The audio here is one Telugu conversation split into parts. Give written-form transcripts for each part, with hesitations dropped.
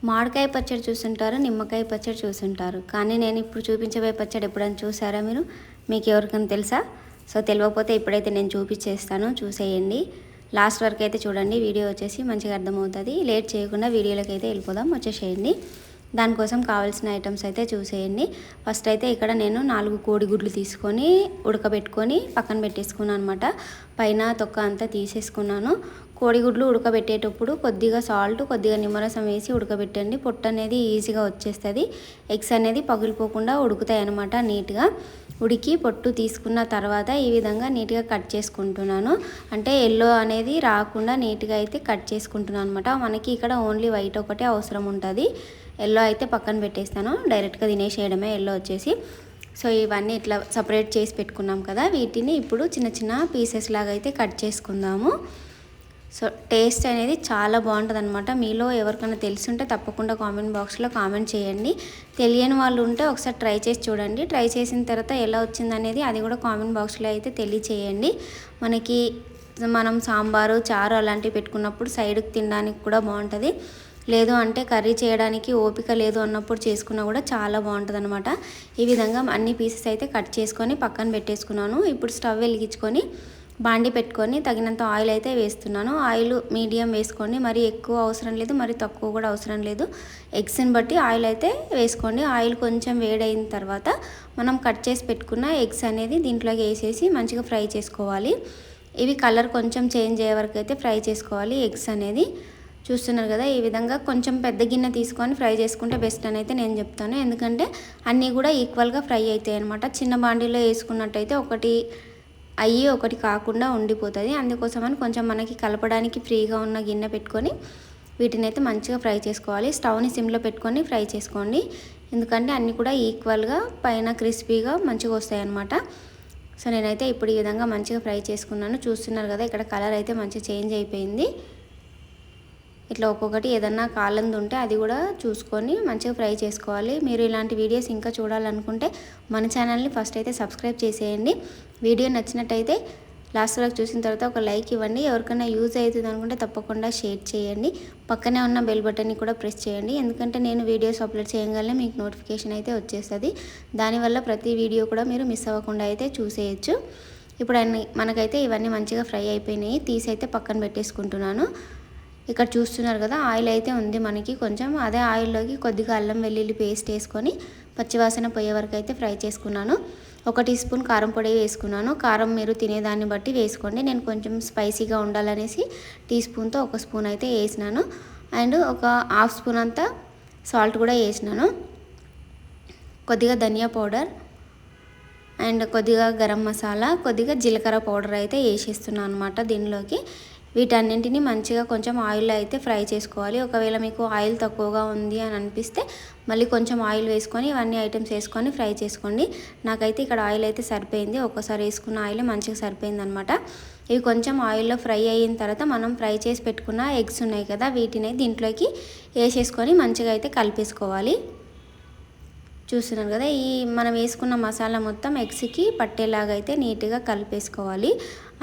మామిడికాయ పచ్చడి చూసుంటారు, నిమ్మకాయ పచ్చడి చూసుంటారు. కానీ నేను ఇప్పుడు చూపించబోయే పచ్చడి ఎప్పుడైనా చూసారా మీరు? మీకు ఎవరికైనా తెలుసా? సో తెలియకపోతే ఇప్పుడైతే నేను చూపించేస్తాను, చూసేయండి. లాస్ట్ వరకు అయితే చూడండి, వీడియో వచ్చేసి మంచిగా అర్థమవుతుంది. లేట్ చేయకుండా వీడియోలోకి అయితే వెళ్ళిపోదాం, వచ్చేసేయండి. దానికోసం కావాల్సిన ఐటమ్స్ అయితే చూసేయండి. ఫస్ట్ అయితే ఇక్కడ నేను 4 కోడిగుడ్లు తీసుకొని ఉడకబెట్టుకొని పక్కన పెట్టేసుకున్నాను అనమాట. పైన తొక్క అంతా తీసేసుకున్నాను. కోడిగుడ్లు ఉడకబెట్టేటప్పుడు కొద్దిగా సాల్ట్, కొద్దిగా నిమ్మరసం వేసి ఉడకబెట్టండి. పొట్టు అనేది ఈజీగా వచ్చేస్తుంది. ఎగ్స్ అనేది పగిలిపోకుండా ఉడుకుతాయి అన్నమాట. నీట్గా ఉడికి పొట్టు తీసుకున్న తర్వాత ఈ విధంగా నీట్గా కట్ చేసుకుంటున్నాను. అంటే ఎల్లో అనేది రాకుండా నీట్గా అయితే కట్ చేసుకుంటున్నాను అనమాట. మనకి ఇక్కడ ఓన్లీ వైట్ ఒకటే అవసరం ఉంటుంది. ఎల్లో అయితే పక్కన పెట్టేస్తాను, డైరెక్ట్గా తినేసేయడమే ఎల్లో వచ్చేసి. సో ఇవన్నీ ఇట్లా సపరేట్ చేసి పెట్టుకున్నాం కదా, వీటిని ఇప్పుడు చిన్న చిన్న పీసెస్ లాగా అయితే కట్ చేసుకుందాము. సో టేస్ట్ అనేది చాలా బాగుంటుంది అనమాట. మీలో ఎవరికైనా తెలుసుంటే తప్పకుండా కామెంట్ బాక్స్లో కామెంట్ చేయండి. తెలియని వాళ్ళు ఉంటే ఒకసారి ట్రై చేసి చూడండి. ట్రై చేసిన తర్వాత ఎలా వచ్చిందనేది అది కూడా కామెంట్ బాక్స్లో అయితే తెలియచేయండి. మనం సాంబారు, చారు అలాంటివి పెట్టుకున్నప్పుడు సైడ్కి తినడానికి కూడా బాగుంటుంది. లేదు అంటే కర్రీ చేయడానికి ఓపిక లేదు అన్నప్పుడు చేసుకున్నా కూడా చాలా బాగుంటుంది అనమాట. ఈ విధంగా అన్ని పీసెస్ అయితే కట్ చేసుకొని పక్కన పెట్టేసుకున్నాను. ఇప్పుడు స్టవ్ వెలిగించుకొని బాండి పెట్టుకొని తగినంత ఆయిల్ అయితే వేస్తున్నాను. ఆయిల్ మీడియం వేసుకోండి, మరి ఎక్కువ అవసరం లేదు, మరి తక్కువ కూడా అవసరం లేదు. ఎగ్స్ని బట్టి ఆయిల్ అయితే వేసుకోండి. ఆయిల్ కొంచెం వేడైన తర్వాత మనం కట్ చేసి పెట్టుకున్న ఎగ్స్ అనేది దీంట్లోకి వేసేసి మంచిగా ఫ్రై చేసుకోవాలి. ఇవి కలర్ కొంచెం చేంజ్ అయ్యే వరకు అయితే ఫ్రై చేసుకోవాలి. ఎగ్స్ అనేది చూస్తున్నారు కదా, ఈ విధంగా కొంచెం పెద్ద గిన్నె తీసుకొని ఫ్రై చేసుకుంటే బెస్ట్ అని అయితే నేను చెప్తాను. ఎందుకంటే అన్నీ కూడా ఈక్వల్గా ఫ్రై అవుతాయి అనమాట. చిన్న బాండీలో వేసుకున్నట్టయితే ఒకటి అయ్యి ఒకటి కాకుండా ఉండిపోతుంది. అందుకోసమని కొంచెం మనకి కలపడానికి ఫ్రీగా ఉన్న గిన్నె పెట్టుకొని వీటిని అయితే మంచిగా ఫ్రై చేసుకోవాలి. స్టవ్ని సిమ్లో పెట్టుకొని ఫ్రై చేసుకోండి, ఎందుకంటే అన్నీ కూడా ఈక్వల్గా పైన క్రిస్పీగా మంచిగా వస్తాయి అన్నమాట. సో నేనైతే ఇప్పుడు ఈ విధంగా మంచిగా ఫ్రై చేసుకున్నాను. చూస్తున్నారు కదా, ఇక్కడ కలర్ అయితే మంచిగా చేంజ్ అయిపోయింది. ఇట్లా ఒక్కొక్కటి ఏదన్నా కాలంది ఉంటే అది కూడా చూసుకొని మంచిగా ఫ్రై చేసుకోవాలి. మీరు ఇలాంటి వీడియోస్ ఇంకా చూడాలనుకుంటే మన ఛానల్ని ఫస్ట్ అయితే సబ్స్క్రైబ్ చేసేయండి. వీడియో నచ్చినట్టయితే లాస్ట్ వరకు చూసిన తర్వాత ఒక లైక్ ఇవ్వండి. ఎవరికైనా యూజ్ అవుతుంది అనుకుంటే తప్పకుండా షేర్ చేయండి. పక్కనే ఉన్న బెల్ బటన్ని కూడా ప్రెస్ చేయండి, ఎందుకంటే నేను వీడియోస్ అప్లోడ్ చేయగానే మీకు నోటిఫికేషన్ అయితే వచ్చేస్తుంది. దానివల్ల ప్రతి వీడియో కూడా మీరు మిస్ అవ్వకుండా అయితే చూసేయచ్చు. ఇప్పుడు మనకైతే ఇవన్నీ మంచిగా ఫ్రై అయిపోయినాయి, తీసి అయితే పక్కన పెట్టేసుకుంటున్నాను. ఇక్కడ చూస్తున్నారు కదా, ఆయిల్ అయితే ఉంది మనకి కొంచెం. అదే ఆయిల్లోకి కొద్దిగా అల్లం వెల్లుల్లి పేస్ట్ వేసుకొని పచ్చివాసన పోయే వరకు అయితే ఫ్రై చేసుకున్నాను. 1 టీ స్పూన్ కారం పొడి వేసుకున్నాను. కారం మీరు తినేదాన్ని బట్టి వేసుకోండి. నేను కొంచెం స్పైసీగా ఉండాలనేసి టీ స్పూన్తో 1 స్పూన్ అయితే వేసినాను. అండ్ ఒక హాఫ్ స్పూన్ అంతా సాల్ట్ కూడా వేసినాను. కొద్దిగా ధనియా పౌడర్ అండ్ కొద్దిగా గరం మసాలా, కొద్దిగా జీలకర్ర పౌడర్ అయితే వేసేస్తున్నాను అనమాట దీనిలోకి. వీటన్నింటినీ మంచిగా కొంచెం ఆయిల్లో అయితే ఫ్రై చేసుకోవాలి. ఒకవేళ మీకు ఆయిల్ తక్కువగా ఉంది అని అనిపిస్తే మళ్ళీ కొంచెం ఆయిల్ వేసుకొని ఇవన్నీ ఐటమ్స్ వేసుకొని ఫ్రై చేసుకోండి. నాకైతే ఇక్కడ ఆయిల్ అయితే సరిపోయింది, ఒక్కసారి వేసుకున్న ఆయిల్ మంచిగా సరిపోయింది అనమాట. ఇవి కొంచెం ఆయిల్లో ఫ్రై అయిన తర్వాత మనం ఫ్రై చేసి పెట్టుకున్న ఎగ్స్ ఉన్నాయి కదా, వీటిని దీంట్లోకి వేసేసుకొని మంచిగా అయితే కలిపేసుకోవాలి. చూస్తున్నారు కదా, ఈ మనం వేసుకున్న మసాలా మొత్తం ఎగ్స్కి పట్టేలాగా అయితే నీట్గా కలిపేసుకోవాలి.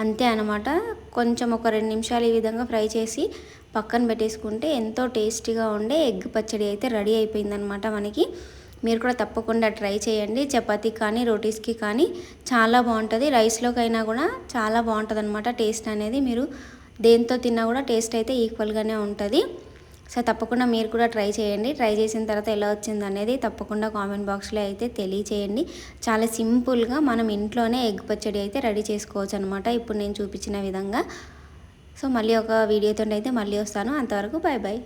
అంతే అనమాట. కొంచెం ఒక 2 నిమిషాలు ఈ విధంగా ఫ్రై చేసి పక్కన పెట్టేసుకుంటే ఎంతో టేస్టీగా ఉండే ఎగ్ పచ్చడి అయితే రెడీ అయిపోయిందనమాట మనకి. మీరు కూడా తప్పకుండా ట్రై చేయండి. చపాతీ కానీ రోటీస్కి కానీ చాలా బాగుంటుంది. రైస్లోకైనా కూడా చాలా బాగుంటుంది అనమాట. టేస్ట్ అనేది మీరు దేంతో తిన్నా కూడా టేస్ట్ అయితే ఈక్వల్గానే ఉంటుంది. సో తప్పకుండా మీరు కూడా ట్రై చేయండి. ట్రై చేసిన తర్వాత ఎలా వచ్చింది అనేది తప్పకుండా కామెంట్ బాక్స్లో అయితే తెలియచేయండి. చాలా సింపుల్గా మనం ఇంట్లోనే ఎగ్ పచ్చడి అయితే రెడీ చేసుకోవచ్చు అనమాట, ఇప్పుడు నేను చూపించిన విధంగా. సో మళ్ళీ ఒక వీడియోతో అయితే మళ్ళీ వస్తాను. అంతవరకు బాయ్ బాయ్.